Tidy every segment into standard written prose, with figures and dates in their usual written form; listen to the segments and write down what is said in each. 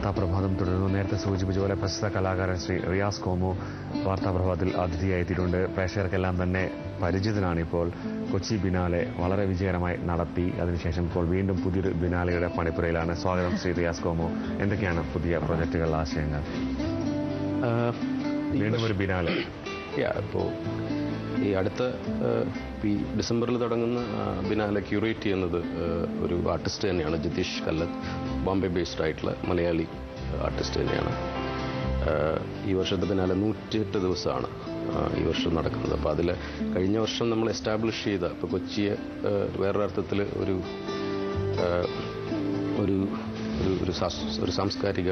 വാർത്താപ്രഭാതം തുടരുന്നു. നേരത്തെ സൂചിപ്പിച്ച പോലെ പ്രശസ്ത കലാകാരൻ ശ്രീ റിയാസ് കോമു വാർത്താപ്രഭാതത്തിൽ അതിഥിയായെത്തിയിട്ടുണ്ട്. പ്രേക്ഷകർക്കെല്ലാം തന്നെ പരിചിതനാണ്. ഇപ്പോൾ കൊച്ചി ബിനാലെ വളരെ വിജയകരമായി നടത്തി. അതിനുശേഷം ഇപ്പോൾ വീണ്ടും പുതിയൊരു ബിനാലയുടെ പണിപ്പുരയിലാണ്. സ്വാഗതം ശ്രീ റിയാസ് കോമു. എന്തൊക്കെയാണ് പുതിയ പ്രൊജക്ടുകൾ, ആശയങ്ങൾ? വീണ്ടും ഒരു ബിനാലെ. ഇപ്പോൾ ഈ അടുത്ത ഡിസംബറിൽ തുടങ്ങുന്ന ബിനാലെ ക്യൂറേറ്റ് ചെയ്യുന്നത് ഒരു ആർട്ടിസ്റ്റ് തന്നെയാണ്, ജിതീഷ് കല്ലത്ത്. ബോംബെ ബേസ്ഡ് ആയിട്ടുള്ള മലയാളി ആർട്ടിസ്റ്റ് തന്നെയാണ്. ഈ വർഷത്തെ ബിനാലെ 108 ദിവസമാണ് ഈ വർഷം നടക്കുന്നത്. അപ്പോൾ അതിൽ കഴിഞ്ഞ വർഷം നമ്മൾ എസ്റ്റാബ്ലിഷ് ചെയ്ത, ഇപ്പോൾ കൊച്ചിയെ വേറൊരർത്ഥത്തിൽ ഒരു ഒരു ഒരു സാംസ്കാരിക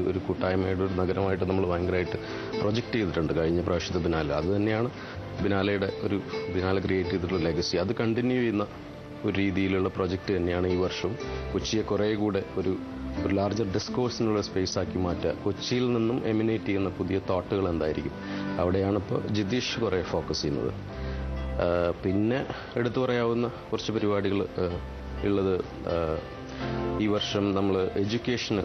ഒരു കൂട്ടായ്മയുടെ ഒരു നഗരമായിട്ട് നമ്മൾ ഭയങ്കരമായിട്ട് പ്രൊജക്റ്റ് ചെയ്തിട്ടുണ്ട് കഴിഞ്ഞ പ്രാവശ്യത്തെ ബിനാലെ. അത് തന്നെയാണ് ബിനാലെ ക്രിയേറ്റ് ചെയ്തിട്ടുള്ള ലെഗസി. അത് കണ്ടിന്യൂ ചെയ്യുന്ന ഒരു രീതിയിലുള്ള പ്രൊജക്റ്റ് തന്നെയാണ് ഈ വർഷവും. കൊച്ചിയെ കുറേ കൂടെ ഒരു ലാർജർ ഡിസ്കോഴ്സിനുള്ള സ്പേസ് ആക്കി മാറ്റുക. കൊച്ചിയിൽ നിന്നും എമിനേറ്റ് ചെയ്യുന്ന പുതിയ തോട്ടുകൾ എന്തായിരിക്കും, അവിടെയാണ് ഇപ്പോൾ ജിതീഷ് കുറേ ഫോക്കസ് ചെയ്യുന്നത്. പിന്നെ എടുത്തു പറയാവുന്ന കുറച്ച് പരിപാടികൾ ഉള്ളത്, ഈ വർഷം നമ്മൾ എഡ്യൂക്കേഷന്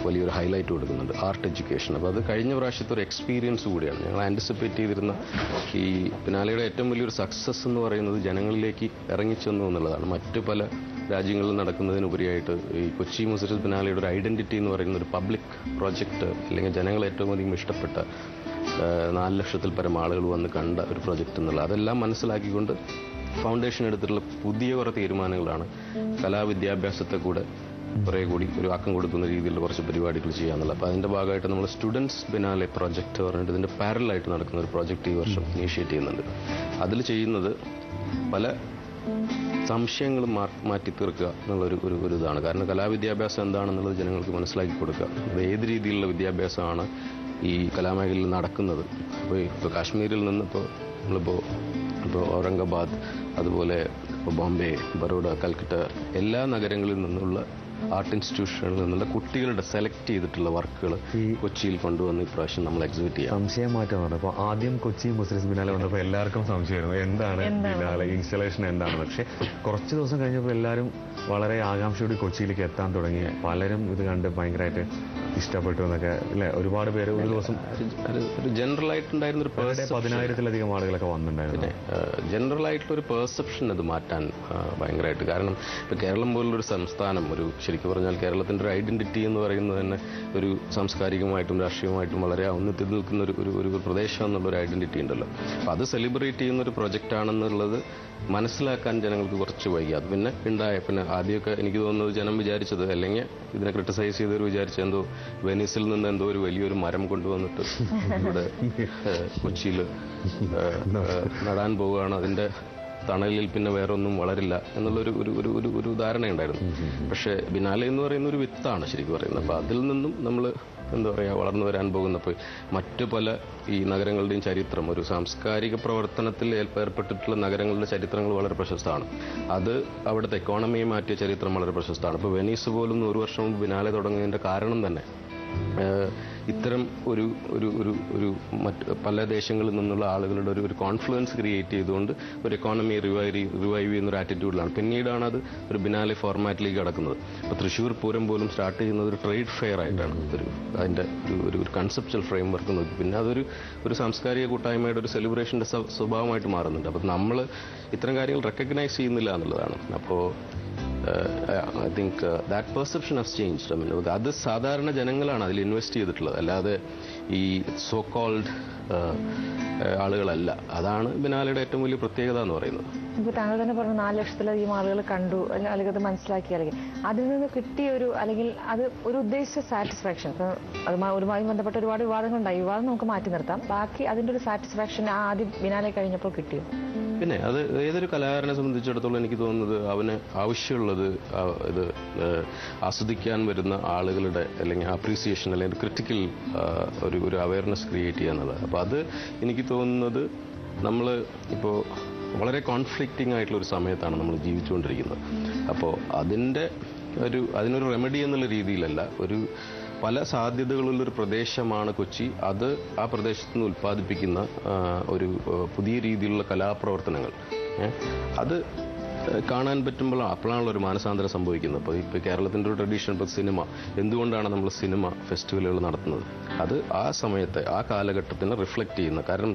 വലിയൊരു ഹൈലൈറ്റ് കൊടുക്കുന്നുണ്ട്, ആർട്ട് എഡ്യൂക്കേഷൻ. അപ്പോൾ അത് കഴിഞ്ഞ പ്രാവശ്യത്തെ ഒരു എക്സ്പീരിയൻസ് കൂടിയാണ്. ഞങ്ങൾ ആൻറ്റിസിപ്പേറ്റ് ചെയ്തിരുന്ന ഈ ബിനാലെയുടെ ഏറ്റവും വലിയൊരു സക്സസ് എന്ന് പറയുന്നത് ജനങ്ങളിലേക്ക് ഇറങ്ങിച്ചെന്നു എന്നുള്ളതാണ്. മറ്റു പല രാജ്യങ്ങളിൽ നടക്കുന്നതിനുപരിയായിട്ട് ഈ കൊച്ചി മുസിരിസ് ബിനാലെയുടെ ഒരു ഐഡന്റിറ്റി എന്ന് പറയുന്ന ഒരു പബ്ലിക് പ്രോജക്റ്റ്, അല്ലെങ്കിൽ ജനങ്ങൾ ഏറ്റവും അധികം ഇഷ്ടപ്പെട്ട 4 ലക്ഷത്തിൽ പരം ആളുകൾ വന്ന് കണ്ട ഒരു പ്രൊജക്റ്റ് എന്നുള്ളത്, അതെല്ലാം മനസ്സിലാക്കിക്കൊണ്ട് ഫൗണ്ടേഷൻ എടുത്തിട്ടുള്ള പുതിയ കുറേ തീരുമാനങ്ങളാണ് കലാവിദ്യാഭ്യാസത്തെ കൂടെ കുറേ കൂടി ഒരു ആക്കം കൊടുക്കുന്ന രീതിയിലുള്ള കുറച്ച് പരിപാടികൾ ചെയ്യാന്നുള്ളത്. അപ്പോൾ അതിൻ്റെ ഭാഗമായിട്ട് നമ്മൾ സ്റ്റുഡൻസ് ബിനാലെ പ്രോജക്റ്റ് പറഞ്ഞിട്ട് ഇതിൻ്റെ പാരലായിട്ട് നടക്കുന്ന ഒരു പ്രോജക്റ്റ് ഈ വർഷം ഇനീഷ്യേറ്റ് ചെയ്യുന്നുണ്ട്. അതിൽ ചെയ്യുന്നത് പല സംശയങ്ങളും മാറ്റി തീർക്കുക എന്നുള്ളൊരു ഇതാണ്. കാരണം കലാവിദ്യാഭ്യാസം എന്താണെന്നുള്ളത് ജനങ്ങൾക്ക് മനസ്സിലാക്കി കൊടുക്കുക. അത് ഏത് രീതിയിലുള്ള വിദ്യാഭ്യാസമാണ് ഈ കലാമേഖലയിൽ നടക്കുന്നത്. ഇപ്പോൾ കാശ്മീരിൽ നിന്ന് ഇപ്പോൾ ഔറംഗാബാദ്, അതുപോലെ ഇപ്പോൾ ബോംബെ, ബറോഡ, കൽക്കട്ട, എല്ലാ നഗരങ്ങളിൽ നിന്നുള്ള ആർട്ട് ഇൻസ്റ്റിറ്റ്യൂഷനുകളിൽ നിന്നുള്ള കുട്ടികളുടെ സെലക്ട് ചെയ്തിട്ടുള്ള വർക്കുകൾ കൊച്ചിയിൽ കൊണ്ടുവന്ന് ഇപ്രാവശ്യം നമ്മൾ എക്സിബിറ്റ് ചെയ്യാം. സംശയം മാറ്റമാണ്. അപ്പോൾ ആദ്യം കൊച്ചി മുസിരിസ് ബിനാലെ വന്നപ്പോൾ എല്ലാവർക്കും സംശയമായിരുന്നു എന്താണ് ബിനാലെ, ഇൻസ്റ്റലേഷൻ എന്താണെന്ന്. പക്ഷെ കുറച്ച് ദിവസം കഴിഞ്ഞപ്പോൾ എല്ലാവരും വളരെ ആകാംക്ഷയോടെ കൊച്ചിയിലേക്ക് എത്താൻ തുടങ്ങി. പലരും ഇത് കണ്ട് ഭയങ്കരമായിട്ട് ഇഷ്ടപ്പെട്ടു എന്നൊക്കെ അല്ലേ. ഒരുപാട് പേര് ഒരു ദിവസം ഒരു ജനറൽ ആയിട്ടുണ്ടായിരുന്ന ഒരു 10,000-ലധികം ആളുകളൊക്കെ വന്നിട്ടുണ്ടായിരുന്നു. ജനറൽ ആയിട്ടുള്ള ഒരു പെർസെപ്ഷൻ അത് മാറ്റാൻ ഭയങ്കരമായിട്ട്. കാരണം ഇപ്പോൾ കേരളം പോലുള്ളൊരു സംസ്ഥാനം, ശരിക്കും പറഞ്ഞാൽ കേരളത്തിൻ്റെ ഒരു ഐഡന്റിറ്റി എന്ന് പറയുന്നത് തന്നെ ഒരു സാംസ്കാരികമായിട്ടും രാഷ്ട്രീയമായിട്ടും വളരെ ഔന്നത്യത്തിൽ നിൽക്കുന്ന ഒരു പ്രദേശം എന്നുള്ളൊരു ഐഡന്റിറ്റി ഉണ്ടല്ലോ. അപ്പോൾ അത് സെലിബ്രേറ്റ് ചെയ്യുന്ന ഒരു പ്രൊജക്റ്റ് ആണെന്നുള്ളത് മനസ്സിലാക്കാൻ ജനങ്ങൾക്ക് കുറച്ച് വൈകി. അത് പിന്നെ ആദ്യമൊക്കെ എനിക്ക് തോന്നുന്നത് ജനം വിചാരിച്ചത്, അല്ലെങ്കിൽ ഇതിനെ ക്രിട്ടിസൈസ് ചെയ്തവർ വിചാരിച്ചത് എന്തോ വെനീസിൽ നിന്ന് എന്തോ ഒരു വലിയൊരു മരം കൊണ്ടുവന്നിട്ട് ഇവിടെ കൊച്ചിയിൽ നടാൻ പോവുകയാണ്, അതിൻ്റെ തണലിൽ പിന്നെ വേറെ ഒന്നും വളരില്ല എന്നുള്ളൊരു ഒരു ധാരണയുണ്ടായിരുന്നു. പക്ഷേ ബിനാലെ എന്ന് പറയുന്ന ഒരു വിത്താണ് ശരിക്കും പറയുന്നത്. അപ്പോൾ അതിൽ നിന്നും നമ്മൾ എന്താ പറയുക വളർന്നു വരാൻ പോകുന്നപ്പോൾ മറ്റു പല ഈ നഗരങ്ങളുടെയും ചരിത്രം, ഒരു സാംസ്കാരിക പ്രവർത്തനത്തിൽ ഏർപ്പെട്ടിട്ടുള്ള നഗരങ്ങളുടെ ചരിത്രങ്ങൾ വളരെ പ്രശസ്തമാണ്. അത് അവിടുത്തെ എക്കോണമിയെ മാറ്റിയ ചരിത്രം വളരെ പ്രശസ്തമാണ്. ഇപ്പോൾ വെനീസ് പോലും 100 വർഷം മുമ്പ് ബിനാലെ തുടങ്ങിയതിൻ്റെ കാരണം തന്നെ ഇത്തരം മറ്റ് പല ദേശങ്ങളിൽ നിന്നുള്ള ആളുകളുടെ ഒരു കോൺഫ്ലുവൻസ് ക്രിയേറ്റ് ചെയ്തുകൊണ്ട് ഒരു എക്കോണമി റിവൈവ് ചെയ്യുന്നൊരു ആറ്റിറ്റ്യൂഡിലാണ്. പിന്നീടാണ് അത് ഒരു ബിനാലെ ഫോർമാറ്റിലേക്ക് കടക്കുന്നത്. ഇപ്പോൾ തൃശ്ശൂർ പൂരം പോലും സ്റ്റാർട്ട് ചെയ്യുന്നത് ഒരു ട്രേഡ് ഫെയർ ആയിട്ടാണ്. അതിൻ്റെ ഒരു കൺസെപ്ച്വൽ ഫ്രെയിം വർക്ക് നോക്കി പിന്നെ അതൊരു സാംസ്കാരിക കൂട്ടായ്മയുടെ ഒരു സെലിബ്രേഷൻ്റെ സ്വഭാവമായിട്ട് മാറുന്നുണ്ട്. അപ്പോൾ നമ്മൾ ഇത്തരം കാര്യങ്ങൾ റെക്കഗ്നൈസ് ചെയ്യുന്നില്ല എന്നുള്ളതാണ്. അപ്പോൾ I think that perception has changed. I mean, അത് സാധാരണ ജനങ്ങളാണ് അതിൽ ഇൻവെസ്റ്റ് ചെയ്തിട്ടുള്ളത്, അല്ലാതെ ഈ സോ കോൾഡ് ആളുകളല്ല. അതാണ് ബിനാലെയുടെ ഏറ്റവും വലിയ പ്രത്യേകത എന്ന് പറയുന്നത്. ഇപ്പോൾ താങ്കൾ തന്നെ പറഞ്ഞു 4 ലക്ഷത്തിലധികം ആളുകൾ കണ്ടു, അല്ലെങ്കിൽ അത് മനസ്സിലാക്കി, അല്ലെങ്കിൽ അതിൽ നിന്ന് കിട്ടിയ അല്ലെങ്കിൽ അത് ഒരു ഉദ്ദേശിച്ച സാറ്റിസ്ഫാക്ഷൻ. ഇപ്പം അതുമായി ബന്ധപ്പെട്ട ഒരുപാട് വിവാദങ്ങളുണ്ടായി. വിവാദം നമുക്ക് മാറ്റി നിർത്താം. ബാക്കി അതിൻ്റെ ഒരു സാറ്റിസ്ഫാക്ഷൻ ആദ്യം ബിനാലെ കഴിഞ്ഞപ്പോൾ കിട്ടിയോ? പിന്നെ അത് ഏതൊരു കലാകാരനെ സംബന്ധിച്ചിടത്തോളം എനിക്ക് തോന്നുന്നത് അവന് ആവശ്യമുള്ളത് ഇത് ആസ്വദിക്കാൻ വരുന്ന ആളുകളുടെ അല്ലെങ്കിൽ അപ്രീസിയേഷൻ അല്ലെങ്കിൽ ക്രിട്ടിക്കൽ ഒരു അവയർനെസ് ക്രിയേറ്റ് ചെയ്യുക എന്നുള്ളത്. അപ്പോൾ അത് എനിക്ക് തോന്നുന്നത് നമ്മൾ ഇപ്പോൾ വളരെ കോൺഫ്ലിക്റ്റിംഗ് ആയിട്ടുള്ള ഒരു സമയത്താണ് നമ്മൾ ജീവിച്ചുകൊണ്ടിരിക്കുന്നത്. അപ്പോൾ അതിനൊരു റെമഡി എന്നുള്ള രീതിയിലല്ല, പല സാധ്യതകളുള്ളൊരു പ്രദേശമാണ് കൊച്ചി. അത് ആ പ്രദേശത്ത് നിന്ന് ഉൽപ്പാദിപ്പിക്കുന്ന ഒരു പുതിയ രീതിയിലുള്ള കലാപ്രവർത്തനങ്ങൾ, അത് കാണാൻ പറ്റുമ്പോൾ അപ്പോഴാണല്ലോ ഒരു മാനസാന്തരം സംഭവിക്കുന്നത്. ഇപ്പോൾ കേരളത്തിൻ്റെ ഒരു ട്രഡീഷൻ, ഇപ്പോൾ സിനിമ, എന്തുകൊണ്ടാണ് നമ്മൾ സിനിമ ഫെസ്റ്റിവലുകൾ നടത്തുന്നത്? അത് ആ സമയത്തെ ആ കാലഘട്ടത്തിനെ റിഫ്ലക്റ്റ് ചെയ്യുന്ന, കാരണം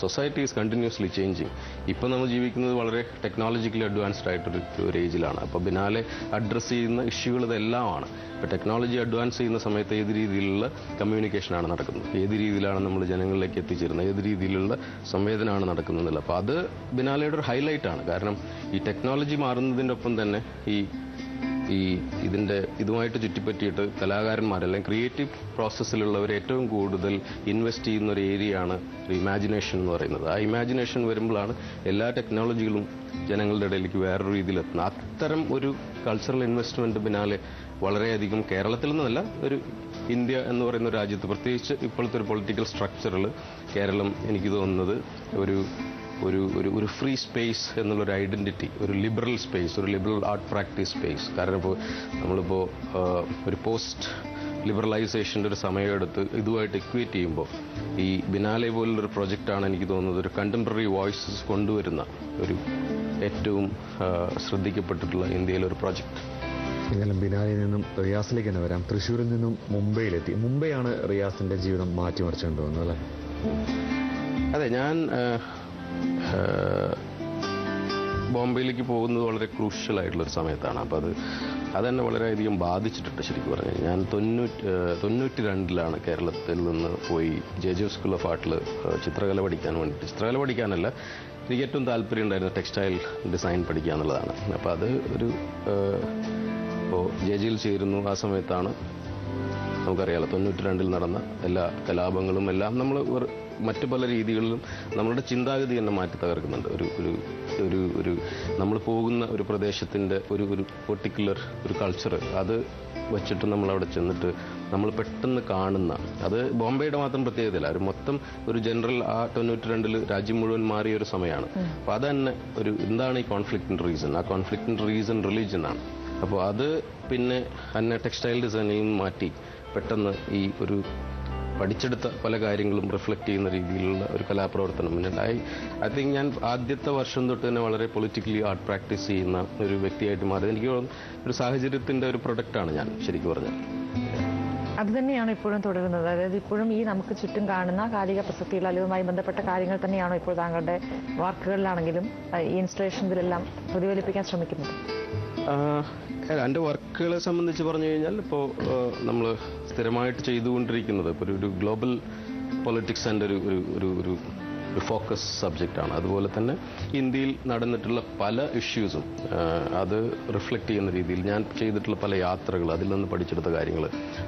സൊസൈറ്റി ഈസ് കണ്ടിന്യൂസ്ലി ചേഞ്ചിങ്. ഇപ്പോൾ നമ്മൾ ജീവിക്കുന്നത് വളരെ ടെക്നോളജിക്കലി അഡ്വാൻസ്ഡ് ആയിട്ടൊരു ഏജിലാണ്. അപ്പോൾ ബിനാലെ അഡ്രസ്സ് ചെയ്യുന്ന ഇഷ്യൂകൾ ഇതെല്ലാമാണ്. ഇപ്പോൾ ടെക്നോളജി അഡ്വാൻസ് ചെയ്യുന്ന സമയത്ത് ഏത് രീതിയിലുള്ള കമ്മ്യൂണിക്കേഷനാണ് നടക്കുന്നത്, ഏത് രീതിയിലാണ് നമ്മൾ ജനങ്ങളിലേക്ക് എത്തിച്ചേരുന്നത്, ഏത് രീതിയിലുള്ള സംവേദനമാണ് നടക്കുന്നതില്ല. അപ്പോൾ അത് ബിനാലയുടെ ഒരു ഹൈലൈറ്റാണ്. കാരണം ഈ ടെക്നോളജി മാറുന്നതിൻ്റെ ഒപ്പം തന്നെ ഇതുമായിട്ട് ചുറ്റിപ്പറ്റിയിട്ട് കലാകാരന്മാർ അല്ലെങ്കിൽ ക്രിയേറ്റീവ് പ്രോസസ്സിലുള്ളവർ ഏറ്റവും കൂടുതൽ ഇൻവെസ്റ്റ് ചെയ്യുന്ന ഒരു ഏരിയയാണ് ഇമാജിനേഷൻ എന്ന് പറയുന്നത്. ആ ഇമാജിനേഷൻ വരുമ്പോഴാണ് എല്ലാ ടെക്നോളജികളും ജനങ്ങളുടെ ഇടയിലേക്ക് വേറൊരു രീതിയിൽ എത്തുന്നത്. അത്തരം ഒരു കൾച്ചറൽ ഇൻവെസ്റ്റ്മെന്റ് ബിനാലെ വളരെയധികം കേരളത്തിൽ നിന്നല്ല, ഒരു ഇന്ത്യ എന്ന് പറയുന്ന രാജ്യത്ത്, പ്രത്യേകിച്ച് ഇപ്പോഴത്തെ ഒരു പൊളിറ്റിക്കൽ സ്ട്രക്ചറിൽ കേരളം എനിക്ക് തോന്നുന്നത് ഒരു ഫ്രീ സ്പേസ് എന്നുള്ളൊരു ഐഡന്റിറ്റി, ഒരു ലിബറൽ സ്പേസ്, ഒരു ലിബറൽ ആർട്ട് പ്രാക്ടീസ് സ്പേസ്. കാരണം ഇപ്പോൾ നമ്മളിപ്പോൾ ഒരു പോസ്റ്റ് ലിബറലൈസേഷൻ്റെ ഒരു സമയമെടുത്ത് ഇതുമായിട്ട് ഇക്വേറ്റ് ചെയ്യുമ്പോൾ ഈ ബിനാലെ പോലുള്ളൊരു പ്രൊജക്റ്റാണ് എനിക്ക് തോന്നുന്നത് ഒരു കണ്ടംപററി വോയിസസ് കൊണ്ടുവരുന്ന ഒരു ഏറ്റവും ശ്രദ്ധിക്കപ്പെട്ടിട്ടുള്ള ഇന്ത്യയിലൊരു പ്രൊജക്ട്. എന്നാലും ബിനാലയിൽ നിന്നും റിയാസിലേക്ക് തന്നെ വരാം. തൃശ്ശൂരിൽ നിന്നും മുംബൈയിലെത്തി. മുംബൈയാണ് റിയാസിന്റെ ജീവിതം മാറ്റിമറിച്ചുകൊണ്ട് തോന്നുന്നു അല്ലേ? അതെ, ഞാൻ ബോംബെയിലേക്ക് പോകുന്നത് വളരെ ക്രൂഷ്യൽ ആയിട്ടുള്ളൊരു സമയത്താണ്. അപ്പോൾ അതെന്നെ വളരെയധികം ബാധിച്ചിട്ടുണ്ട് ശരിക്കും പറഞ്ഞാൽ. ഞാൻ 92 കേരളത്തിൽ നിന്ന് പോയി ജെ സ്കൂൾ ഓഫ് ആർട്ടിൽ ചിത്രകല പഠിക്കാൻ വേണ്ടിയിട്ട്, ചിത്രകല പഠിക്കാനല്ല, എനിക്ക് ഏറ്റവും താല്പര്യം ഉണ്ടായിരുന്ന ടെക്സ്റ്റൈൽ ഡിസൈൻ പഠിക്കുക എന്നുള്ളതാണ്. അപ്പോൾ അത് ഇപ്പോൾ ജെജിയിൽ ചേരുന്നു. ആ സമയത്താണ് നമുക്കറിയാലോ 92 നടന്ന എല്ലാ കലാപങ്ങളും എല്ലാം നമ്മൾ മറ്റു പല രീതികളിലും നമ്മളുടെ ചിന്താഗതി തന്നെ മാറ്റി തകർക്കുന്നുണ്ട്. ഒരു നമ്മൾ പോകുന്ന ഒരു പ്രദേശത്തിൻ്റെ ഒരു പെർട്ടിക്കുലർ ഒരു കൾച്ചർ അത് വച്ചിട്ട് നമ്മളവിടെ ചെന്നിട്ട് നമ്മൾ പെട്ടെന്ന് കാണുന്ന, അത് ബോംബെയുടെ മാത്രം പ്രത്യേകതയില്ല, ഒരു മൊത്തം ഒരു ജനറൽ ആ 92 രാജ്യം മുഴുവൻ മാറിയ ഒരു സമയമാണ്. അപ്പോൾ അത് തന്നെ എന്താണ് ഈ കോൺഫ്ലിക്റ്റിൻ്റെ റീസൺ? ആ കോൺഫ്ലിക്റ്റിൻ്റെ റീസൺ റിലീജിയനാണ്. അപ്പോൾ അത് പിന്നെ എന്നെ ടെക്സ്റ്റൈൽ ഡിസൈനിൽ മാറ്റി പെട്ടെന്ന് ഈ ഒരു പഠിച്ചെടുത്ത പല കാര്യങ്ങളും റിഫ്ലക്റ്റ് ചെയ്യുന്ന രീതിയിലുള്ള ഒരു കലാപ്രവർത്തനം. ഐ തിങ്ക് ഞാൻ ആദ്യത്തെ വർഷം തൊട്ട് തന്നെ വളരെ പൊളിറ്റിക്കലി ആർട്ട് പ്രാക്ടീസ് ചെയ്യുന്ന ഒരു വ്യക്തിയായിട്ട് മാറിയത് എനിക്ക് ഒരു സാഹചര്യത്തിന്റെ ഒരു പ്രൊഡക്റ്റാണ് ഞാൻ ശരിക്കും പറഞ്ഞത്. അത് തന്നെയാണ് ഇപ്പോഴും തുടരുന്നത്. അതായത് ഇപ്പോഴും ഈ നമുക്ക് ചുറ്റും കാണുന്ന കാലിക പ്രസക്തിയുള്ള അതുമായി ബന്ധപ്പെട്ട കാര്യങ്ങൾ തന്നെയാണോ ഇപ്പോൾ താങ്കളുടെ വർക്കുകളിലാണെങ്കിലും ഈ ഇൻസ്റ്റലേഷൻസിലെല്ലാം പ്രതിഫലിപ്പിക്കാൻ ശ്രമിക്കുന്നത്? എൻ്റെ വർക്കുകളെ സംബന്ധിച്ച് പറഞ്ഞു കഴിഞ്ഞാൽ ഇപ്പോൾ നമ്മൾ സ്ഥിരമായിട്ട് ചെയ്തുകൊണ്ടിരിക്കുന്നത് ഇപ്പോൾ ഒരു ഗ്ലോബൽ പൊളിറ്റിക്സ് എൻ്റെ ഒരു ഫോക്കസ് സബ്ജക്റ്റാണ്. അതുപോലെ തന്നെ ഇന്ത്യയിൽ നടന്നിട്ടുള്ള പല ഇഷ്യൂസും അത് റിഫ്ലക്റ്റ് ചെയ്യുന്ന രീതിയിൽ ഞാൻ ചെയ്തിട്ടുള്ള പല യാത്രകൾ, അതിൽ നിന്ന് പഠിച്ചെടുത്ത കാര്യങ്ങൾ,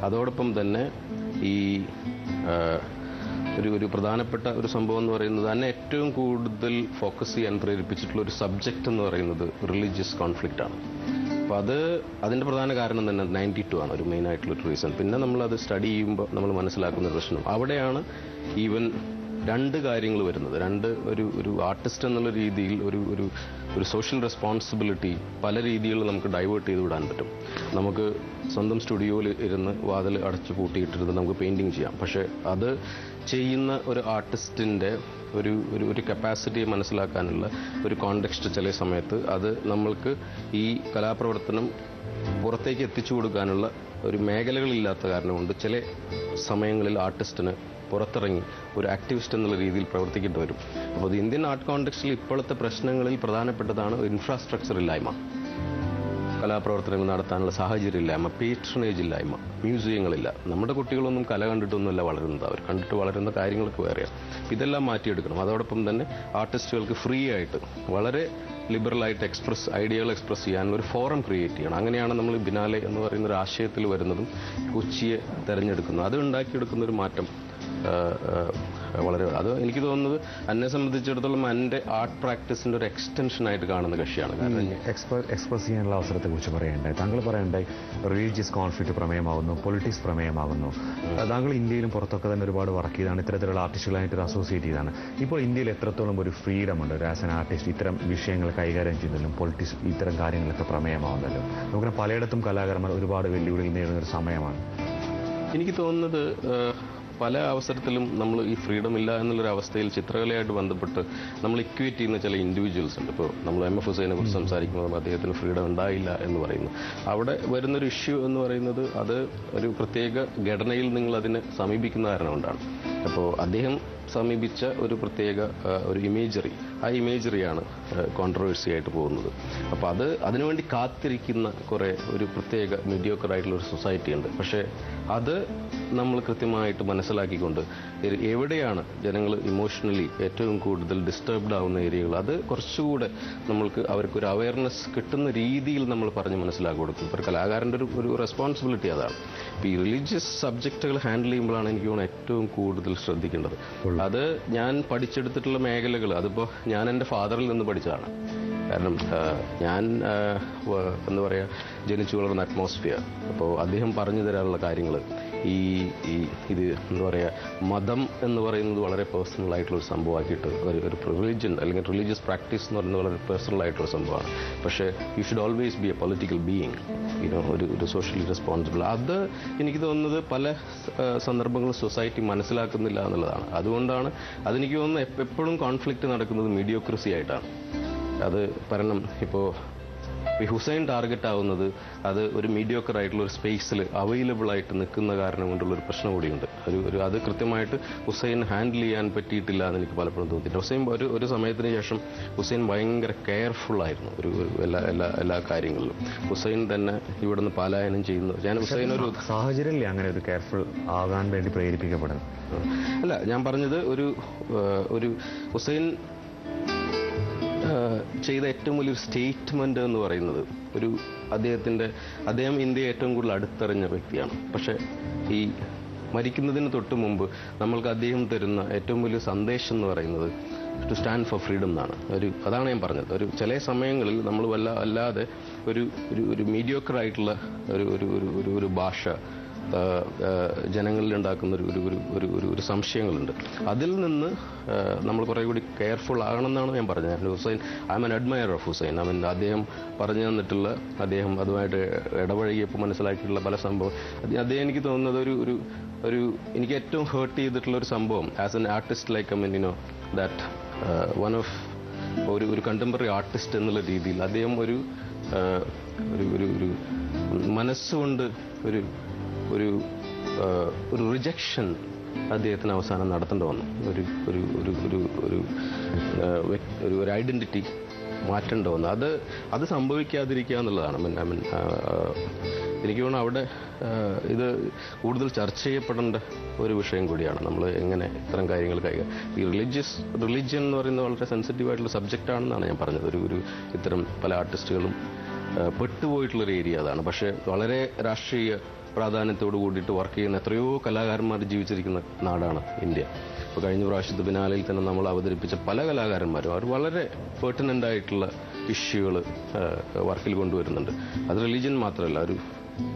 അതോടൊപ്പം തന്നെ ഈ ഒരു പ്രധാനപ്പെട്ട ഒരു സംഭവം എന്ന് പറയുന്നത് തന്നെ ഏറ്റവും കൂടുതൽ ഫോക്കസ് ചെയ്യാൻ പ്രേരിപ്പിച്ചിട്ടുള്ള ഒരു സബ്ജക്റ്റ് എന്ന് പറയുന്നത് റിലീജിയസ് കോൺഫ്ലിക്റ്റ് ആണ്. അപ്പോൾ അതിൻ്റെ പ്രധാന കാരണം തന്നെ 92 ആണ് ഒരു മെയിൻ ആയിട്ടുള്ളൊരു റീസൺ. പിന്നെ നമ്മളത് സ്റ്റഡി ചെയ്യുമ്പോൾ നമ്മൾ മനസ്സിലാക്കുന്ന പ്രശ്നം അവിടെയാണ് ഈവൻ രണ്ട് കാര്യങ്ങൾ വരുന്നത്. ഒരു ആർട്ടിസ്റ്റ് എന്നുള്ള രീതിയിൽ ഒരു സോഷ്യൽ റെസ്പോൺസിബിലിറ്റി പല രീതികളിൽ നമുക്ക് ഡൈവേർട്ട് ചെയ്ത് വിടാൻ പറ്റും. നമുക്ക് സ്വന്തം സ്റ്റുഡിയോയിൽ ഇരുന്ന് വാതിൽ അടച്ചു പൂട്ടിയിട്ടിരുന്ന് നമുക്ക് പെയിന്റിങ് ചെയ്യാം. പക്ഷെ അത് ചെയ്യുന്ന ഒരു ആർട്ടിസ്റ്റിൻ്റെ ഒരു കപ്പാസിറ്റിയെ മനസ്സിലാക്കാനുള്ള ഒരു കോണ്ടെക്സ്റ്റ് ചില സമയത്ത് അത് നമ്മൾക്ക് ഈ കലാപ്രവർത്തനം പുറത്തേക്ക് എത്തിച്ചു കൊടുക്കാനുള്ള ഒരു മേഖലകളില്ലാത്ത കാരണം കൊണ്ട് ചില സമയങ്ങളിൽ ആർട്ടിസ്റ്റിന് പുറത്തിറങ്ങി ഒരു ആക്ടിവിസ്റ്റ് എന്നുള്ള രീതിയിൽ പ്രവർത്തിക്കേണ്ടി വരും. അപ്പോൾ ഇന്ത്യൻ ആർട്ട് കോണ്ടെക്സ്റ്റിൽ ഇപ്പോഴത്തെ പ്രശ്നങ്ങളിൽ പ്രധാനപ്പെട്ടതാണ് ഇൻഫ്രാസ്ട്രക്ചർ ഇല്ലായ്മ, കലാപ്രവർത്തനങ്ങൾ നടത്താനുള്ള സാഹചര്യം ഇല്ലായ്മ, പേട്രണേജ് ഇല്ലായ്മ, മ്യൂസിയങ്ങളില്ല. നമ്മുടെ കുട്ടികളൊന്നും കല കണ്ടിട്ടൊന്നുമല്ല വളരുന്നത്, അവർ കണ്ടിട്ട് വളരുന്ന കാര്യങ്ങളൊക്കെ വേറെയാണ്. ഇതെല്ലാം മാറ്റിയെടുക്കണം. അതോടൊപ്പം തന്നെ ആർട്ടിസ്റ്റുകൾക്ക് ഫ്രീ ആയിട്ട് വളരെ ലിബറലായിട്ട് ഐഡിയകൾ എക്സ്പ്രസ് ചെയ്യാൻ ഒരു ഫോറം ക്രിയേറ്റ് ചെയ്യണം. അങ്ങനെയാണ് നമ്മൾ ബിനാലെ എന്ന് പറയുന്ന ഒരു ആശയത്തിൽ വരുന്നതും കൊച്ചിയെ തിരഞ്ഞെടുക്കുന്നത്. അത് ഉണ്ടാക്കിയെടുക്കുന്ന ഒരു മാറ്റം വളരെ, അത് എനിക്ക് തോന്നുന്നത് എന്നെ സംബന്ധിച്ചിടത്തോളം എൻ്റെ ആർട്ട് പ്രാക്ടീസിന്റെ ഒരു എക്സ്റ്റൻഷൻ ആയിട്ട് കാണുന്ന കക്ഷിയാണ്. എക്സ്പ്രസ് ചെയ്യാനുള്ള അവസരത്തെ കുറിച്ച് പറയണ്ടായി, താങ്കൾ പറയണ്ടായി റിലീജിയസ് കോൺഫ്ലിക്റ്റ് പ്രമേയമാകുന്നു, പൊളിറ്റിക്സ് പ്രമേയമാകുന്നു. താങ്കൾ ഇന്ത്യയിലും പുറത്തൊക്കെ തന്നെ ഒരുപാട് വർക്ക് ചെയ്താണ്, ഇത്തരത്തിലുള്ള ആർട്ടിസ്റ്റുകളായിട്ട് അസോസിയേറ്റ് ചെയ്താണ്. ഇപ്പോൾ ഇന്ത്യയിൽ എത്രത്തോളം ഒരു ഫ്രീഡം ഉണ്ട് ആസ് ആൻ ആർട്ടിസ്റ്റ് ഇത്തരം വിഷയങ്ങൾ കൈകാര്യം ചെയ്യുന്നതിലും പൊളിറ്റിക്സ് ഇത്തരം കാര്യങ്ങളൊക്കെ പ്രമേയമാവുന്നല്ലോ? നമുക്ക് പലയിടത്തും കലാകാരന്മാർ ഒരുപാട് വെല്ലുവിളികൾ നേരിടുന്ന ഒരു സമയമാണ്. എനിക്ക് തോന്നുന്നത് പല അവസരത്തിലും നമ്മൾ ഈ ഫ്രീഡം ഇല്ല എന്നുള്ളൊരു അവസ്ഥയിൽ ചിത്രകലയായിട്ട് ബന്ധപ്പെട്ട് നമ്മൾ ഇക്വേറ്റ് ചെയ്യുന്ന ചില ഇൻഡിവിജ്വൽസ് ഉണ്ട്. ഇപ്പോൾ നമ്മൾ എം എഫ് ഹുസൈനെ കുറിച്ച് സംസാരിക്കുമ്പോൾ അദ്ദേഹത്തിന് ഫ്രീഡം ഉണ്ടായില്ല എന്ന് പറയുന്നു. അവിടെ വരുന്നൊരു ഇഷ്യൂ എന്ന് പറയുന്നത് അത് ഒരു പ്രത്യേക ഘടനയിൽ നിങ്ങൾ അതിനെ സമീപിക്കുന്ന കാരണം കൊണ്ടാണ്. അപ്പോൾ അദ്ദേഹം സമീപിച്ച ഒരു പ്രത്യേക ഒരു ഇമേജറി, ആ ഇമേജറിയാണ് കോൺട്രവേഴ്സി ആയിട്ട് പോകുന്നത്. അപ്പോൾ അതിനുവേണ്ടി കാത്തിരിക്കുന്ന കുറേ ഒരു പ്രത്യേക മീഡിയോക്കർ ആയിട്ടുള്ള ഒരു സൊസൈറ്റി ഉണ്ട്. പക്ഷേ അത് നമ്മൾ കൃത്യമായിട്ട് മനസ്സിലാക്കിക്കൊണ്ട് എവിടെയാണ് ജനങ്ങൾ ഇമോഷണലി ഏറ്റവും കൂടുതൽ ഡിസ്റ്റർബ്ഡ് ആവുന്ന ഏരിയകൾ, അത് കുറച്ചുകൂടെ നമ്മൾക്ക് അവർക്കൊരു അവയർനെസ് കിട്ടുന്ന രീതിയിൽ നമ്മൾ പറഞ്ഞ് മനസ്സിലാക്കി കൊടുക്കും. ഇപ്പോൾ കലാകാരൻ്റെ ഒരു റെസ്പോൺസിബിലിറ്റി അതാണ്. ഇപ്പോൾ ഈ റിലീജിയസ് സബ്ജക്റ്റുകൾ ഹാൻഡിൽ ചെയ്യുമ്പോഴാണ് എനിക്ക് തോന്നുന്നത് ഏറ്റവും കൂടുതൽ ശ്രദ്ധിക്കേണ്ടത്. അത് ഞാൻ പഠിച്ചെടുത്തിട്ടുള്ള മേഖലകൾ അതിപ്പോൾ ഞാൻ എൻ്റെ ഫാദറിൽ നിന്ന് പഠിച്ചതാണ്. കാരണം ഞാൻ എന്താ പറയുക, ജനിച്ചു വളർന്ന അറ്റ്മോസ്ഫിയർ. അപ്പോൾ അദ്ദേഹം പറഞ്ഞു തരാനുള്ള കാര്യങ്ങൾ ഇത് എന്താ പറയുക, മതം എന്ന് പറയുന്നത് വളരെ പേഴ്സണൽ ആയിട്ടുള്ള ഒരു സംഭവമാക്കിയിട്ട് ഒരു റിലീജിയൻ അല്ലെങ്കിൽ റിലീജിയസ് പ്രാക്ടീസ് എന്ന് പറയുന്നത് വളരെ പേഴ്സണൽ ആയിട്ടുള്ള സംഭവമാണ്. പക്ഷേ you should always be A political being, ഒരു സോഷ്യലി റെസ്പോൺസിബിൾ. അത് എനിക്ക് തോന്നുന്നത് പല സന്ദർഭങ്ങളും സൊസൈറ്റി മനസ്സിലാക്കുന്നില്ല എന്നുള്ളതാണ്. അതുകൊണ്ടാണ് അതെനിക്ക് തോന്നുന്നത് എപ്പോഴും കോൺഫ്ലിക്റ്റ് നടക്കുന്നത് മീഡിയോക്രസി ആയിട്ടാണ്. അത് കാരണം ഇപ്പോൾ ഹുസൈൻ ടാർഗറ്റ് ആവുന്നത് അത് ഒരു മീഡിയോക്കർ ആയിട്ടുള്ള ഒരു സ്പേസിൽ അവൈലബിൾ ആയിട്ട് നിൽക്കുന്ന കാരണം കൊണ്ടുള്ള ഒരു പ്രശ്നം കൂടിയുണ്ട്. അത് കൃത്യമായിട്ട് ഹുസൈൻ ഹാൻഡിൽ ചെയ്യാൻ പറ്റിയിട്ടില്ല എന്ന് എനിക്ക് പലപ്പോഴും തോന്നിയിട്ടുണ്ട്. ഹുസൈൻ ഒരു സമയത്തിന് ശേഷം ഹുസൈൻ ഭയങ്കര കെയർഫുൾ ആയിരുന്നു എല്ലാ കാര്യങ്ങളിലും. ഹുസൈൻ തന്നെ ഇവിടുന്ന് പലായനം ചെയ്യുന്നു. ഞാൻ ഹുസൈൻ ഒരു സാഹചര്യം അങ്ങനെ ഒരു കെയർഫുൾ ആകാൻ വേണ്ടി പ്രേരിപ്പിക്കപ്പെടുന്നു അല്ല, ഞാൻ പറഞ്ഞത് ഒരു ഹുസൈൻ ചെയ്ത ഏറ്റവും വലിയൊരു സ്റ്റേറ്റ്മെന്റ് എന്ന് പറയുന്നത് അദ്ദേഹം ഇന്ത്യയെ ഏറ്റവും കൂടുതൽ അടുത്തറിഞ്ഞ വ്യക്തിയാണ്. പക്ഷെ ഈ മരിക്കുന്നതിന് തൊട്ട് മുമ്പ് നമ്മൾക്ക് അദ്ദേഹം തരുന്ന ഏറ്റവും വലിയ സന്ദേശം എന്ന് പറയുന്നത് ടു സ്റ്റാൻഡ് ഫോർ ഫ്രീഡം എന്നാണ്. അതാണ് ഞാൻ പറഞ്ഞത്. ചില സമയങ്ങളിൽ നമ്മൾ അല്ലാതെ ഒരു മീഡിയോക്കർ ആയിട്ടുള്ള ഒരു ഭാഷ ജനങ്ങളിൽ ഉണ്ടാക്കുന്ന ഒരു സംശയങ്ങളുണ്ട്. അതിൽ നിന്ന് നമ്മൾ കുറെ കൂടി കെയർഫുൾ ആകണമെന്നാണ് ഞാൻ പറഞ്ഞത്. Hussain, I am an admirer of Hussain. അദ്ദേഹം പറഞ്ഞു തന്നിട്ടുള്ള, അദ്ദേഹം അതുമായിട്ട് ഇടപഴകിയപ്പോൾ മനസ്സിലാക്കിയിട്ടുള്ള പല സംഭവം, അദ്ദേഹം എനിക്ക് തോന്നുന്നത് എനിക്ക് ഏറ്റവും ഹേർട്ട് ചെയ്തിട്ടുള്ള ഒരു സംഭവം as an artist like that one of ഒരു കണ്ടംപററി ആർട്ടിസ്റ്റ് എന്നുള്ള രീതിയിൽ അദ്ദേഹം ഒരു മനസ്സുകൊണ്ട് ഒരു റിജക്ഷൻ അദ്ദേഹത്തിന് അവസാനം നടത്തേണ്ടി വന്നു. ഒരു ഐഡന്റിറ്റി മാറ്റേണ്ടി വന്നു. അത് സംഭവിക്കാതിരിക്കുക എന്നുള്ളതാണ്. എനിക്ക് തോന്നുന്നു അവിടെ ഇത് കൂടുതൽ ചർച്ച ചെയ്യപ്പെടേണ്ട ഒരു വിഷയം കൂടിയാണ്. നമ്മൾ എങ്ങനെ ഇത്തരം കാര്യങ്ങൾ ഈ റിലീജിയൻ എന്ന് പറയുന്നത് വളരെ സെൻസിറ്റീവ് ആയിട്ടുള്ള സബ്ജക്റ്റ് ആണെന്നാണ് ഞാൻ പറഞ്ഞത്. ഇത്തരം പല ആർട്ടിസ്റ്റുകളും പെട്ടുപോയിട്ടുള്ളൊരു ഏരിയ അതാണ്. പക്ഷേ വളരെ രാഷ്ട്രീയ പ്രാധാന്യത്തോട് കൂടിയിട്ട് വർക്ക് ചെയ്യുന്ന എത്രയോ കലാകാരന്മാർ ജീവിച്ചിരിക്കുന്ന നാടാണ് ഇന്ത്യ. ഇപ്പോൾ കഴിഞ്ഞ പ്രാവശ്യത്തെ ബിനാലയിൽ തന്നെ നമ്മൾ അവതരിപ്പിച്ച പല കലാകാരന്മാരും അവർ വളരെ പെർട്ടിനൻ്റ് ആയിട്ടുള്ള ഇഷ്യൂകൾ വർക്കിൽ കൊണ്ടുവരുന്നുണ്ട്. അത് റിലീജിയൻ മാത്രമല്ല,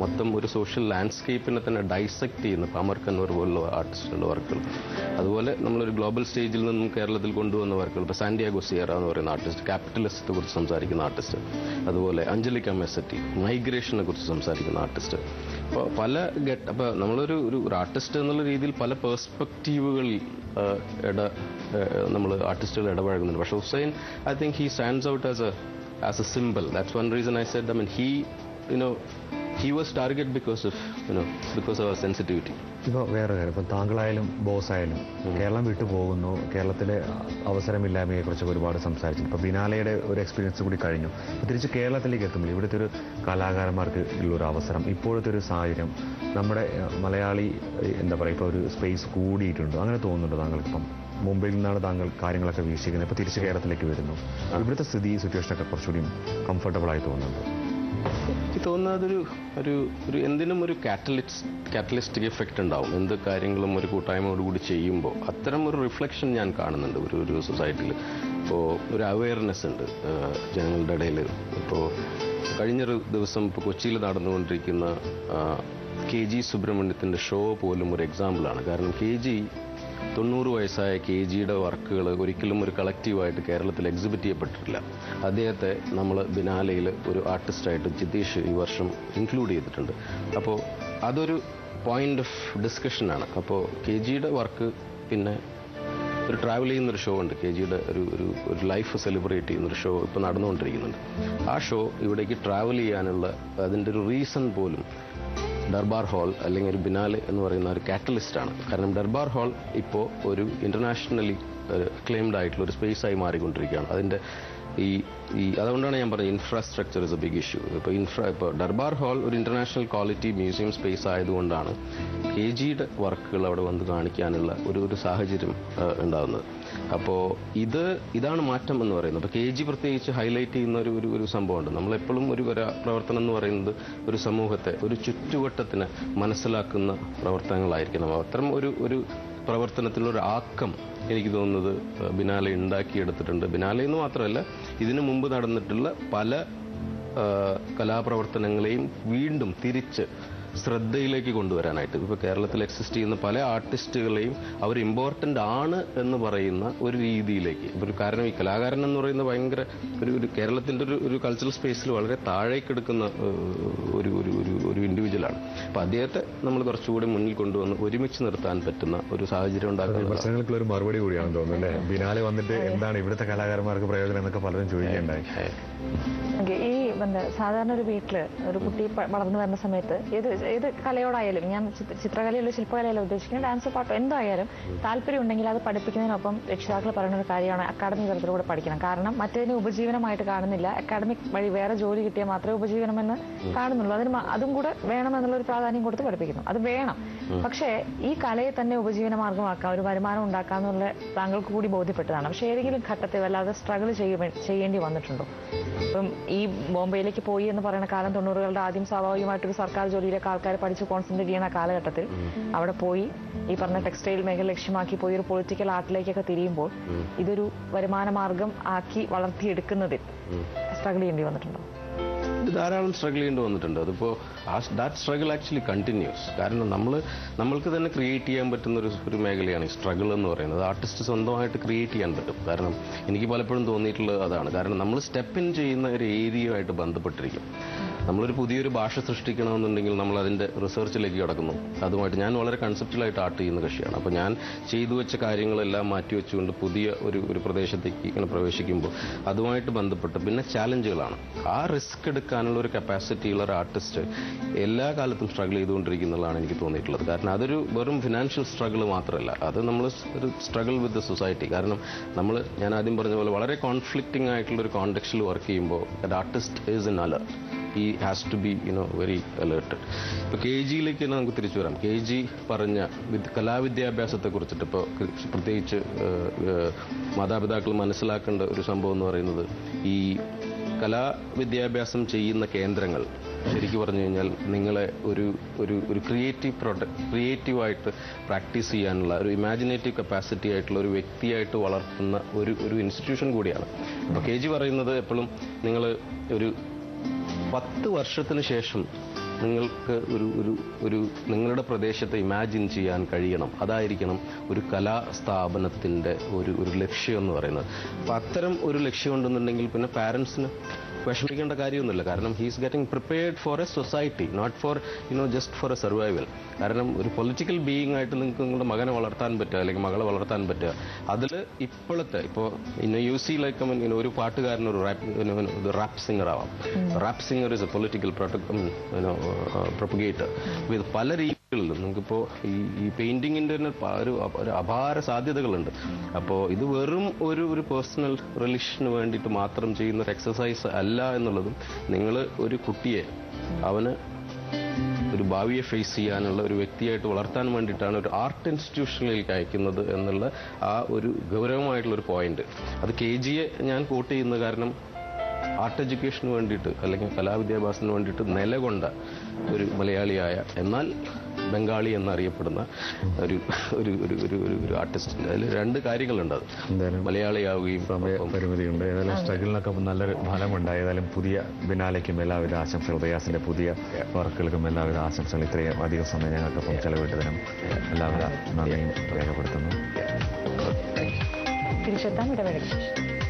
മൊത്തം ഒരു സോഷ്യൽ ലാൻഡ്സ്കേപ്പിനെ തന്നെ ഡൈസെക്ട് ചെയ്യുന്ന അമർ കൻവർ പോലുള്ള ആർട്ടിസ്റ്റുകളുടെ വർക്കുകൾ. അതുപോലെ നമ്മളൊരു ഗ്ലോബൽ സ്റ്റേജിൽ നിന്നും കേരളത്തിൽ കൊണ്ടുവന്ന വർക്കുകൾ. ഇപ്പോൾ സാന്റിയാഗോ സിയറ എന്ന് പറയുന്ന ആർട്ടിസ്റ്റ്, ക്യാപിറ്റലിസത്തെ കുറിച്ച് സംസാരിക്കുന്ന ആർട്ടിസ്റ്റ്. അതുപോലെ അഞ്ജലിക മെസ്സറ്റി, മൈഗ്രേഷനെ കുറിച്ച് സംസാരിക്കുന്ന ആർട്ടിസ്റ്റ്. അപ്പോൾ അപ്പോൾ നമ്മളൊരു ആർട്ടിസ്റ്റ് എന്നുള്ള രീതിയിൽ പല പേഴ്സ്പെക്റ്റീവുകളിൽ നമ്മൾ ആർട്ടിസ്റ്റുകൾ ഇടപഴകുന്നുണ്ട്. പക്ഷേ Hussain, I think he stands out as a simple. That's one reason I said. He was targeted because of our sensitivity. ഇപ്പോൾ വേറെ കാര്യം, ഇപ്പം താങ്കളായാലും ബോസായാലും കേരളം വിട്ടു പോകുന്നു, കേരളത്തിലെ അവസരമില്ലായ്മയെക്കുറിച്ചൊക്കെ ഒരുപാട് സംസാരിച്ചു. ഇപ്പോൾ ബിനാലയുടെ ഒരു എക്സ്പീരിയൻസ് കൂടി കഴിഞ്ഞു. തിരിച്ച് കേരളത്തിലേക്ക് എത്തുമ്പോൾ ഇവിടുത്തെ ഒരു കലാകാരന്മാർക്ക് ഉള്ളൊരു അവസരം, ഇപ്പോഴത്തെ ഒരു സാഹചര്യം, നമ്മുടെ മലയാളി എന്താ പറയുക, ഇപ്പോൾ ഒരു സ്പേസ് കൂടിയിട്ടുണ്ട്, അങ്ങനെ തോന്നുന്നുണ്ടോ താങ്കൾക്കിപ്പം? മുംബൈയിൽ നിന്നാണ് താങ്കൾ കാര്യങ്ങളൊക്കെ വീക്ഷിക്കുന്നത്, ഇപ്പോൾ തിരിച്ച് കേരളത്തിലേക്ക് വരുന്നു, ഇവിടുത്തെ സിറ്റുവേഷനൊക്കെ കുറച്ചുകൂടി കംഫർട്ടബിളായി തോന്നുന്നുണ്ട്? എനിക്ക് തോന്നുന്നത് എന്തിനും ഒരു കാറ്റലിസ്റ്റിക് എഫക്റ്റ് ഉണ്ടാവും. എന്ത് കാര്യങ്ങളും ഒരു കൂട്ടായ്മയോടുകൂടി ചെയ്യുമ്പോൾ അത്തരം ഒരു റിഫ്ലക്ഷൻ ഞാൻ കാണുന്നുണ്ട് ഒരു സൊസൈറ്റിയിൽ. ഇപ്പോൾ ഒരു അവയർനെസ് ഉണ്ട് ജനങ്ങളുടെ ഇടയിൽ. ഇപ്പോൾ കഴിഞ്ഞൊരു ദിവസം ഇപ്പോൾ കൊച്ചിയിൽ നടന്നുകൊണ്ടിരിക്കുന്ന KG സുബ്രഹ്മണ്യത്തിൻ്റെ ഷോ പോലും ഒരു എക്സാമ്പിളാണ്. കാരണം KG 90 വയസ്സായ KGയുടെ വർക്കുകൾ ഒരിക്കലും ഒരു കളക്റ്റീവായിട്ട് കേരളത്തിൽ എക്സിബിറ്റ് ചെയ്യപ്പെട്ടിട്ടില്ല. അദ്ദേഹത്തെ നമ്മൾ ബിനാലയിൽ ഒരു ആർട്ടിസ്റ്റായിട്ട് ജിതീഷ് ഈ വർഷം ഇൻക്ലൂഡ് ചെയ്തിട്ടുണ്ട്. അപ്പോൾ അതൊരു പോയിന്റ് ഓഫ് ഡിസ്കഷനാണ്. അപ്പോൾ KGയുടെ വർക്ക്, പിന്നെ ഒരു ട്രാവൽ ചെയ്യുന്നൊരു ഷോ ഉണ്ട്, KGയുടെ ഒരു ലൈഫ് സെലിബ്രേറ്റ് ചെയ്യുന്നൊരു ഷോ ഇപ്പോൾ നടന്നുകൊണ്ടിരിക്കുന്നുണ്ട്. ആ ഷോ ഇവിടേക്ക് ട്രാവൽ ചെയ്യാനുള്ള അതിൻ്റെ ഒരു റീസൺ പോലും ദർബാർ ഹാൾ അല്ലെങ്കിൽ ഒരു ബിനാലെ എന്ന് പറയുന്ന ഒരു കാറ്റലിസ്റ്റാണ്. കാരണം ദർബാർ ഹാൾ ഇപ്പോൾ ഒരു ഇന്റർനാഷണലി ക്ലെയിംഡ് ആയിട്ടുള്ള ഒരു സ്പേസ് ആയി മാറിക്കൊണ്ടിരിക്കുകയാണ്. അതിൻ്റെ അതുകൊണ്ടാണ് ഞാൻ പറഞ്ഞത് infrastructure is a big issue. ഇപ്പോൾ ദർബാർ ഹാൾ ഒരു ഇന്റർനാഷണൽ ക്വാളിറ്റി മ്യൂസിയം സ്പേസ് ആയതുകൊണ്ടാണ് KGയുടെ വർക്കുകൾ അവിടെ വന്ന് കാണിക്കാനുള്ള ഒരു സാഹചര്യം ഉണ്ടാകുന്നത്. അപ്പോൾ ഇതാണ് മാറ്റം എന്ന് പറയുന്നത്. അപ്പോൾ KG പ്രത്യേകിച്ച് ഹൈലൈറ്റ് ചെയ്യുന്ന ഒരു സംഭവമുണ്ട്. നമ്മളെപ്പോഴും ഒരു പ്രവർത്തനം എന്ന് പറയുന്നത് ഒരു സമൂഹത്തെ, ഒരു ചുറ്റുവട്ടത്തിന് മനസ്സിലാക്കുന്ന പ്രവർത്തനങ്ങളായിരിക്കണം. അത്തരം ഒരു പ്രവർത്തനത്തിലൊരു ആക്കം എനിക്ക് തോന്നുന്നത് ബിനാലെ ഉണ്ടാക്കിയെടുത്തിട്ടുണ്ട്. ബിനാലെ എന്ന് മാത്രമല്ല, ഇതിനു മുമ്പ് നടന്നിട്ടുള്ള പല കലാപ്രവർത്തനങ്ങളെയും വീണ്ടും തിരിച്ച് ശ്രദ്ധയിലേക്ക് കൊണ്ടുവരാനായിട്ട് ഇപ്പോൾ കേരളത്തിൽ എക്സിസ്റ്റ് ചെയ്യുന്ന പല ആർട്ടിസ്റ്റുകളെയും അവർ ഇമ്പോർട്ടൻ്റ് ആണ് എന്ന് പറയുന്ന ഒരു രീതിയിലേക്ക് കാരണം ഈ കലാകാരൻ എന്ന് പറയുന്നത് ഭയങ്കര ഒരു കേരളത്തിൻ്റെ ഒരു കൾച്ചറൽ സ്പേസിൽ വളരെ താഴേക്കെടുക്കുന്ന ഒരു ഇൻഡിവിജ്വലാണ്. അപ്പോൾ അദ്ദേഹത്തെ നമ്മൾ കുറച്ചുകൂടി മുന്നിൽ കൊണ്ടുവന്ന് ഒരുമിച്ച് നിർത്താൻ പറ്റുന്ന ഒരു സാഹചര്യം ഉണ്ടാക്കുന്നത് പ്രശ്നങ്ങൾക്കുള്ള ഒരു മറുപടി കൂടിയാണെന്ന് തോന്നുന്നു അല്ലേ? ബിനാലെ വന്നിട്ട് എന്താണ് ഇവിടുത്തെ കലാകാരന്മാർക്ക് പ്രയോജനം എന്നൊക്കെ പലരും ചോദിക്കേണ്ടായി. ഈ സാധാരണ ഒരു വീട്ടില് ഒരു കുട്ടി വളർന്നു വരുന്ന സമയത്ത് ഏത് കലയോടായാലും, ഞാൻ ചിത്രകലയിലോ ശില്പകലയിലോ ഉദ്ദേശിക്കുന്നത് ഡാൻസ് പാട്ടോ എന്തായാലും താല്പര്യം ഉണ്ടെങ്കിൽ അത് പഠിപ്പിക്കുന്നതിനൊപ്പം രക്ഷിതാക്കൾ പറയുന്ന ഒരു കാര്യമാണ് അക്കാഡമിക് തലത്തിലൂടെ പഠിക്കണം. കാരണം മറ്റേതിനെ ഉപജീവനമായിട്ട് കാണുന്നില്ല. അക്കാഡമിക് വഴി വേറെ ജോലി കിട്ടിയാൽ മാത്രമേ ഉപജീവനമെന്ന് കാണുന്നുള്ളൂ. അതും കൂടെ വേണമെന്നുള്ളൊരു പ്രാധാന്യം കൊടുത്ത് പഠിപ്പിക്കുന്നു. അത് വേണം. പക്ഷേ ഈ കലയെ തന്നെ ഉപജീവന മാർഗമാക്കാം, ഒരു വരുമാനം ഉണ്ടാക്കാന്നുള്ള താങ്കൾക്ക് കൂടി ബോധ്യപ്പെട്ടതാണ്. പക്ഷേ ഏതെങ്കിലും ഘട്ടത്തിൽ വല്ലാതെ സ്ട്രഗിൾ ചെയ്യേണ്ടി വന്നിട്ടുണ്ടോ? ഇപ്പം ഈ ബോംബെയിലേക്ക് പോയി എന്ന് പറയുന്ന കാലം 90കളുടെ ആദ്യം സ്വാഭാവികമായിട്ടൊരു സർക്കാർ ജോലിയിലേക്ക് ആൾക്കാർ പഠിച്ച് കോൺസെൻട്രേറ്റ് ചെയ്യുന്ന കാലഘട്ടത്തിൽ അവിടെ പോയി ഈ പറഞ്ഞ ടെക്സ്റ്റൈൽ മേഖല ലക്ഷ്യമാക്കി പോയി ഒരു പൊളിറ്റിക്കൽ ആർട്ടിലേക്കൊക്കെ തിരിയുമ്പോൾ ഇതൊരു വരുമാന മാർഗം ആക്കി വളർത്തിയെടുക്കുന്നതിൽ സ്ട്രഗിൾ ചെയ്യേണ്ടി വന്നിട്ടുണ്ടോ? ധാരാളം സ്ട്രഗിൾ ചെയ്യേണ്ടി വന്നിട്ടുണ്ട്. അതിപ്പോൾ ദാറ്റ് സ്ട്രഗിൾ ആക്ച്വലി കണ്ടിന്യൂസ്. കാരണം നമ്മൾക്ക് തന്നെ ക്രിയേറ്റ് ചെയ്യാൻ പറ്റുന്ന ഒരു മേഖലയാണ് ഈ സ്ട്രഗിൾ എന്ന് പറയുന്നത്. ആർട്ടിസ്റ്റ് സ്വന്തമായിട്ട് ക്രിയേറ്റ് ചെയ്യാൻ പറ്റും. കാരണം എനിക്ക് പലപ്പോഴും തോന്നിയിട്ടുള്ളത് അതാണ്. കാരണം നമ്മൾ സ്റ്റെപ്പ് ഇൻ ചെയ്യുന്ന ഒരു ഏരിയയുമായിട്ട് ബന്ധപ്പെട്ടിരിക്കും. നമ്മളൊരു പുതിയൊരു ഭാഷ സൃഷ്ടിക്കണമെന്നുണ്ടെങ്കിൽ നമ്മൾ അതിൻ്റെ റിസർച്ചിലേക്ക് കിടക്കുന്നു. അതുമായിട്ട് ഞാൻ വളരെ കൺസെപ്റ്റലായിട്ട് ആർട്ട് ചെയ്യുന്ന കക്ഷിയാണ്. അപ്പോൾ ഞാൻ ചെയ്തു വെച്ച കാര്യങ്ങളെല്ലാം മാറ്റിവെച്ചുകൊണ്ട് പുതിയ ഒരു പ്രദേശത്തേക്ക് ഇങ്ങനെ പ്രവേശിക്കുമ്പോൾ അതുമായിട്ട് ബന്ധപ്പെട്ട് പിന്നെ ചാലഞ്ചുകളാണ്. ആ റിസ്ക് എടുക്കാനുള്ള ഒരു കപ്പാസിറ്റിയുള്ള ഒരു ആർട്ടിസ്റ്റ് എല്ലാ കാലത്തും സ്ട്രഗിൾ ചെയ്തുകൊണ്ടിരിക്കുന്നതാണ് എനിക്ക് തോന്നിയിട്ടുള്ളത്. കാരണം അതൊരു വെറും ഫിനാൻഷ്യൽ സ്ട്രഗിൾ മാത്രമല്ല, അത് നമ്മൾ ഒരു സ്ട്രഗിൾ വിത്ത് ദ സൊസൈറ്റി. കാരണം ഞാൻ ആദ്യം പറഞ്ഞ പോലെ വളരെ കോൺഫ്ലിക്റ്റിംഗ് ആയിട്ടുള്ള ഒരു കോണ്ടെക്സ്റ്റിൽ വർക്ക് ചെയ്യുമ്പോൾ the artist is in alert. he has to be very alerted. ഇപ്പോൾ KGയിലേക്ക് നമുക്ക് തിരിച്ചു വരാം. KG പറഞ്ഞ കലാവിദ്യാഭ്യാസത്തെ കുറിച്ചിട്ട് ഇപ്പോൾ പ്രത്യേകിച്ച് മാതാപിതാക്കൾ മനസ്സിലാക്കേണ്ട ഒരു സംഭവം എന്ന് പറയുന്നത് ഈ കലാവിദ്യാഭ്യാസം ചെയ്യുന്ന കേന്ദ്രങ്ങൾ ശരിക്കും പറഞ്ഞു കഴിഞ്ഞാൽ നിങ്ങളെ ഒരു ക്രിയേറ്റീവായിട്ട് പ്രാക്ടീസ് ചെയ്യാനുള്ള ഒരു ഇമാജിനേറ്റീവ് കപ്പാസിറ്റി ആയിട്ടുള്ള ഒരു വ്യക്തിയായിട്ട് വളർത്തുന്ന ഒരു ഇൻസ്റ്റിറ്റ്യൂഷൻ കൂടിയാണ്. അപ്പോൾ KG പറയുന്നത് എപ്പോഴും നിങ്ങൾ ഒരു 10 വർഷത്തിന് ശേഷം നിങ്ങൾക്ക് ഒരു നിങ്ങളുടെ പ്രദേശത്തെ ഇമാജിൻ ചെയ്യാൻ കഴിയണം. അതായിരിക്കണം ഒരു കലാസ്ഥാപനത്തിൻ്റെ ഒരു ലക്ഷ്യം എന്ന് പറയുന്നത്. അപ്പം അത്തരം ഒരു ലക്ഷ്യം ഉണ്ടെന്നുണ്ടെങ്കിൽ പിന്നെ പാരൻസിന് വിഷമിക്കേണ്ട കാര്യമൊന്നുമില്ല. കാരണം he's getting prepared for a society, not for just for a survival. കാരണം ഒരു പൊളിറ്റിക്കൽ ബീയിങ് ആയിട്ട് നിങ്ങൾക്ക് നിങ്ങളുടെ മകനെ വളർത്താൻ പറ്റുക അല്ലെങ്കിൽ മകളെ വളർത്താൻ പറ്റുക. അതിൽ ഇപ്പോൾ UC ലൈക്ക് ഒരു പാട്ടുകാരൻ ഒരു റാപ്പ് സിംഗർ ആവാം. Rap singer is a political propagator. അപ്പോൾ ഇത് പല രീതികളിലും നമുക്കിപ്പോൾ ഈ പെയിന്റിങ്ങിൻ്റെ തന്നെ ഒരു അപാര സാധ്യതകളുണ്ട്. അപ്പോൾ ഇത് വെറും ഒരു പേഴ്സണൽ റിലേഷന് വേണ്ടിയിട്ട് മാത്രം ചെയ്യുന്ന ഒരു എക്സസൈസ് അല്ല എന്നുള്ളതും, നിങ്ങൾ ഒരു കുട്ടിയെ അവന് ഒരു ഭാവിയെ ഫേസ് ചെയ്യാനുള്ള ഒരു വ്യക്തിയായിട്ട് വളർത്താൻ വേണ്ടിയിട്ടാണ് ഒരു ആർട്ട് ഇൻസ്റ്റിറ്റ്യൂഷനിലേക്ക് അയക്കുന്നത് എന്നുള്ള ആ ഒരു ഗൗരവമായിട്ടുള്ള ഒരു പോയിന്റ്. അത് KGയെ ഞാൻ കോട്ട് ചെയ്യുന്നത് കാരണം ആർട്ട് എഡ്യൂക്കേഷന് വേണ്ടിയിട്ട് അല്ലെങ്കിൽ കലാവിദ്യാഭ്യാസത്തിന് വേണ്ടിയിട്ട് നിലകൊണ്ട ഒരു മലയാളിയായ, എന്നാൽ ബംഗാളി എന്നറിയപ്പെടുന്ന ഒരു ഒരു ഒരു ഒരു ഒരു ആർട്ടിസ്റ്റ്. അതിൽ രണ്ട് കാര്യങ്ങളുണ്ട്. അത് എന്തായാലും മലയാളിയാവുകയും പരിമിതിയുണ്ട്. ഏതായാലും സ്ട്രഗിളിനൊക്കെ നല്ലൊരു ഫലമുണ്ടായി. ഏതായാലും പുതിയ ബിനാലയ്ക്കും എല്ലാവിധ ആശംസകൾ, റിയാസിന്റെ പുതിയ വർക്കുകൾക്കും എല്ലാവിധ ആശംസകൾ. ഇത്രയും അധികം സമയം ഞങ്ങൾക്കൊപ്പം ചെലവിട്ടതിനും എല്ലാവിധ നന്ദിയും രേഖപ്പെടുത്തുന്നു. തിരിച്ചെത്താം ഇടവേളയ്ക്ക് ശേഷം.